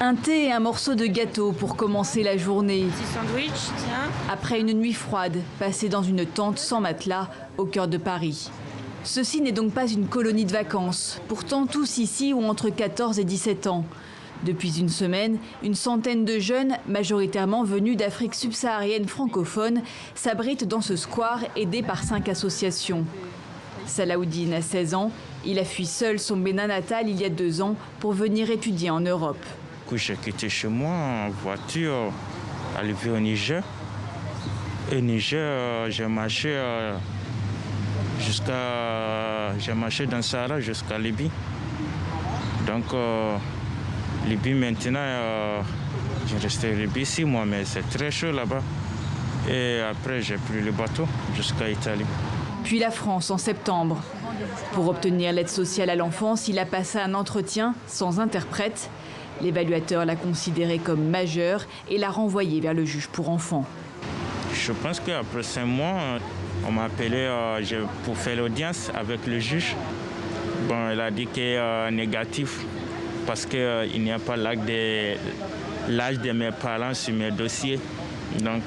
Un thé et un morceau de gâteau pour commencer la journée. Petit sandwich, tiens. Après une nuit froide, passée dans une tente sans matelas au cœur de Paris. Ceci n'est donc pas une colonie de vacances. Pourtant, tous ici ont entre 14 et 17 ans. Depuis une semaine, une centaine de jeunes, majoritairement venus d'Afrique subsaharienne francophone, s'abritent dans ce square aidés par 5 associations. Salahoudine a 16 ans. Il a fui seul son Bénin natal il y a 2 ans pour venir étudier en Europe. J'ai quitté chez moi en voiture, arrivé au Niger. Au Niger, j'ai marché dans le Sahara jusqu'à Libye. Donc, Libye maintenant, j'ai resté en Libye 6 mois, mais c'est très chaud là-bas. Et après, j'ai pris le bateau jusqu'à Italie. Puis la France en septembre. Pour obtenir l'aide sociale à l'enfance, il a passé un entretien sans interprète. L'évaluateur l'a considéré comme majeur et l'a renvoyé vers le juge pour enfants. Je pense qu'après 5 mois, on m'a appelé pour faire l'audience avec le juge. Bon, il a dit qu'il est négatif parce qu'il n'y a pas l'âge de mes parents sur mes dossiers. Donc,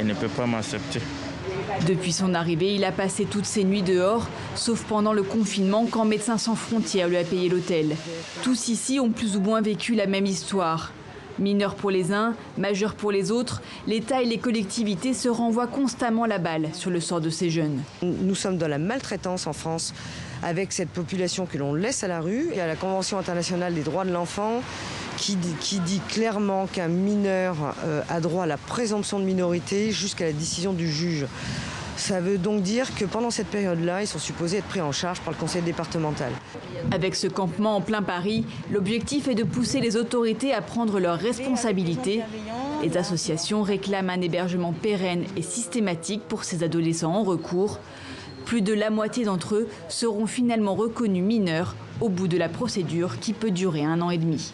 il ne peut pas m'accepter. Depuis son arrivée, il a passé toutes ses nuits dehors, sauf pendant le confinement quand Médecins sans frontières lui a payé l'hôtel. Tous ici ont plus ou moins vécu la même histoire. Mineurs pour les uns, majeurs pour les autres, l'État et les collectivités se renvoient constamment la balle sur le sort de ces jeunes. Nous sommes dans la maltraitance en France avec cette population que l'on laisse à la rue. Il y a la Convention internationale des droits de l'enfant qui dit clairement qu'un mineur a droit à la présomption de minorité jusqu'à la décision du juge. Ça veut donc dire que pendant cette période-là, ils sont supposés être pris en charge par le conseil départemental. Avec ce campement en plein Paris, l'objectif est de pousser les autorités à prendre leurs responsabilités. Les associations réclament un hébergement pérenne et systématique pour ces adolescents en recours. Plus de la moitié d'entre eux seront finalement reconnus mineurs au bout de la procédure qui peut durer 1 an et demi.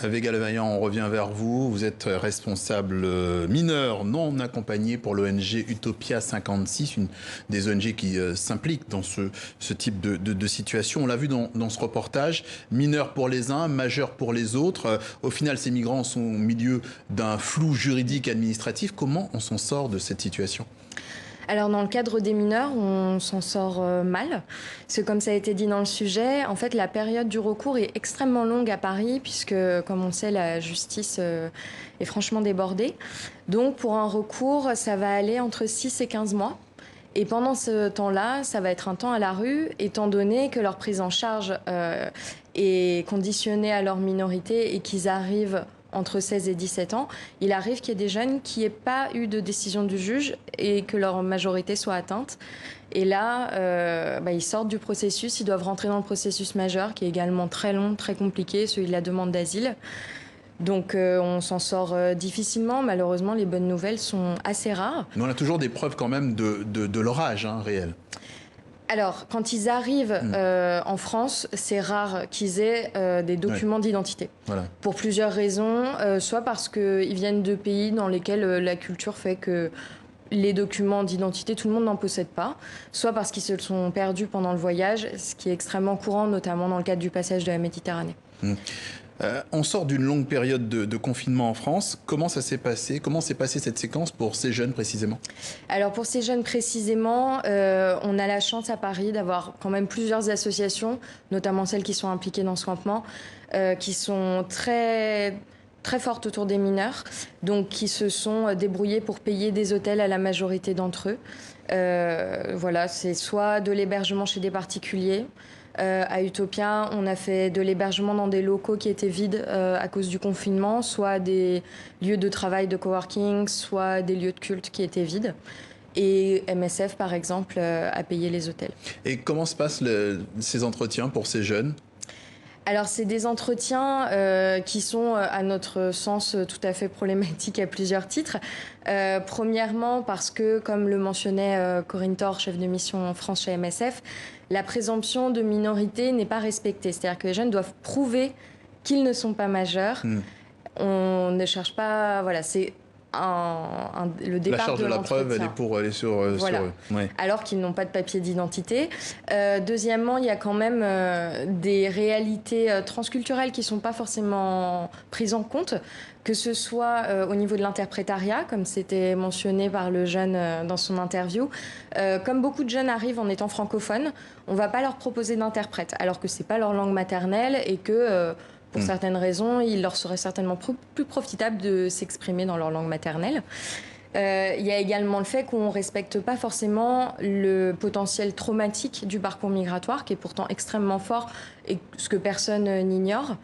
Vega Levaillant, on revient vers vous. Vous êtes responsable mineur non accompagné pour l'ONG Utopia 56, une des ONG qui s'implique dans ce type de situation. On l'a vu dans ce reportage, mineurs pour les uns, majeurs pour les autres. Au final, ces migrants sont au milieu d'un flou juridique et administratif. Comment on s'en sort de cette situation ? Alors dans le cadre des mineurs, on s'en sort mal. Parce que comme ça a été dit dans le sujet, en fait la période du recours est extrêmement longue à Paris puisque, comme on le sait, la justice est franchement débordée. Donc pour un recours, ça va aller entre 6 et 15 mois. Et pendant ce temps-là, ça va être un temps à la rue, étant donné que leur prise en charge est conditionnée à leur minorité et qu'ils arrivent entre 16 et 17 ans, il arrive qu'il y ait des jeunes qui n'aient pas eu de décision du juge et que leur majorité soit atteinte. Et là, ils sortent du processus, ils doivent rentrer dans le processus majeur, qui est également très long, très compliqué, celui de la demande d'asile. Donc on s'en sort difficilement. Malheureusement, les bonnes nouvelles sont assez rares. Mais on a toujours des preuves quand même de leur âge réel. Alors, quand ils arrivent en France, c'est rare qu'ils aient des documents d'identité. Voilà. Pour plusieurs raisons, soit parce qu'ils viennent de pays dans lesquels la culture fait que les documents d'identité, tout le monde n'en possède pas, soit parce qu'ils se sont perdus pendant le voyage, ce qui est extrêmement courant, notamment dans le cadre du passage de la Méditerranée. On sort d'une longue période de confinement en France. Comment ça s'est passé ? Comment s'est passée cette séquence pour ces jeunes précisément ? Alors pour ces jeunes précisément, on a la chance à Paris d'avoir quand même plusieurs associations, notamment celles qui sont impliquées dans ce campement, qui sont très fortes autour des mineurs, donc qui se sont débrouillés pour payer des hôtels à la majorité d'entre eux. Voilà, c'est soit de l'hébergement chez des particuliers. À Utopia, on a fait de l'hébergement dans des locaux qui étaient vides à cause du confinement, soit des lieux de travail de coworking, soit des lieux de culte qui étaient vides. Et MSF, par exemple, a payé les hôtels. Et comment se passent ces entretiens pour ces jeunes ? Alors, c'est des entretiens qui sont, à notre sens, tout à fait problématiques à plusieurs titres. Premièrement, parce que, comme le mentionnait Corinne Thor, chef de mission en France chez MSF, la présomption de minorité n'est pas respectée. C'est-à-dire que les jeunes doivent prouver qu'ils ne sont pas majeurs. On ne cherche pas... Voilà, c'est le départ la charge de la preuve, elle est pour aller sur voilà. eux. Ouais. Alors qu'ils n'ont pas de papier d'identité. Deuxièmement, il y a quand même des réalités transculturelles qui ne sont pas forcément prises en compte, que ce soit au niveau de l'interprétariat, comme c'était mentionné par le jeune dans son interview. Comme beaucoup de jeunes arrivent en étant francophones, on ne va pas leur proposer d'interprète, alors que ce n'est pas leur langue maternelle et que... pour certaines raisons, il leur serait certainement plus profitable de s'exprimer dans leur langue maternelle. Il y a également le fait qu'on ne respecte pas forcément le potentiel traumatique du parcours migratoire, qui est pourtant extrêmement fort et ce que personne n'ignore.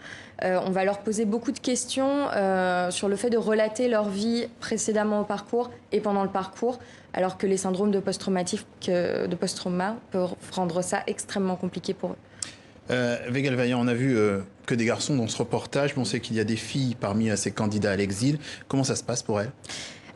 On va leur poser beaucoup de questions sur le fait de relater leur vie précédemment au parcours et pendant le parcours, alors que les syndromes de post-trauma peuvent rendre ça extrêmement compliqué pour eux. Weguel Vaillant, on a vu que des garçons dans ce reportage, mais on sait qu'il y a des filles parmi ces candidats à l'exil. Comment ça se passe pour elles ?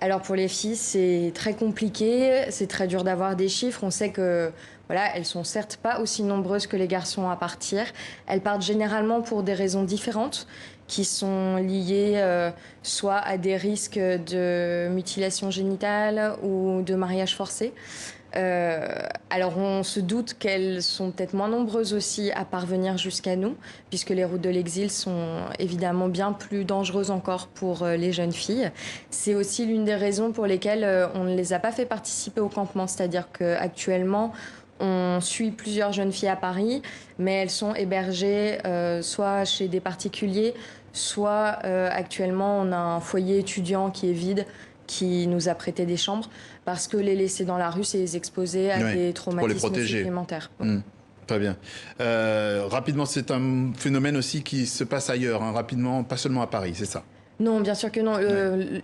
Alors pour les filles, c'est très compliqué, c'est très dur d'avoir des chiffres. On sait que voilà, elles sont certes pas aussi nombreuses que les garçons à partir. Elles partent généralement pour des raisons différentes, qui sont liées soit à des risques de mutilation génitale ou de mariage forcé. Alors on se doute qu'elles sont peut-être moins nombreuses aussi à parvenir jusqu'à nous, puisque les routes de l'exil sont évidemment bien plus dangereuses encore pour les jeunes filles. C'est aussi l'une des raisons pour lesquelles on ne les a pas fait participer au campement, c'est-à-dire qu'actuellement on suit plusieurs jeunes filles à Paris, mais elles sont hébergées soit chez des particuliers, soit actuellement on a un foyer étudiant qui est vide, qui nous a prêté des chambres, parce que les laisser dans la rue, c'est les exposer à des traumatismes supplémentaires. Très bien. Rapidement, c'est un phénomène aussi qui se passe ailleurs, hein, rapidement, pas seulement à Paris, c'est ça? Non, bien sûr que non.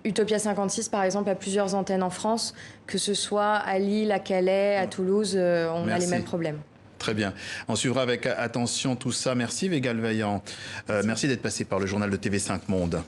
Utopia 56, par exemple, a plusieurs antennes en France, que ce soit à Lille, à Calais, à Toulouse, on a les mêmes problèmes. Très bien. On suivra avec attention tout ça. Merci Weguel Vaillant. Merci d'être passé par le journal de TV5 Monde.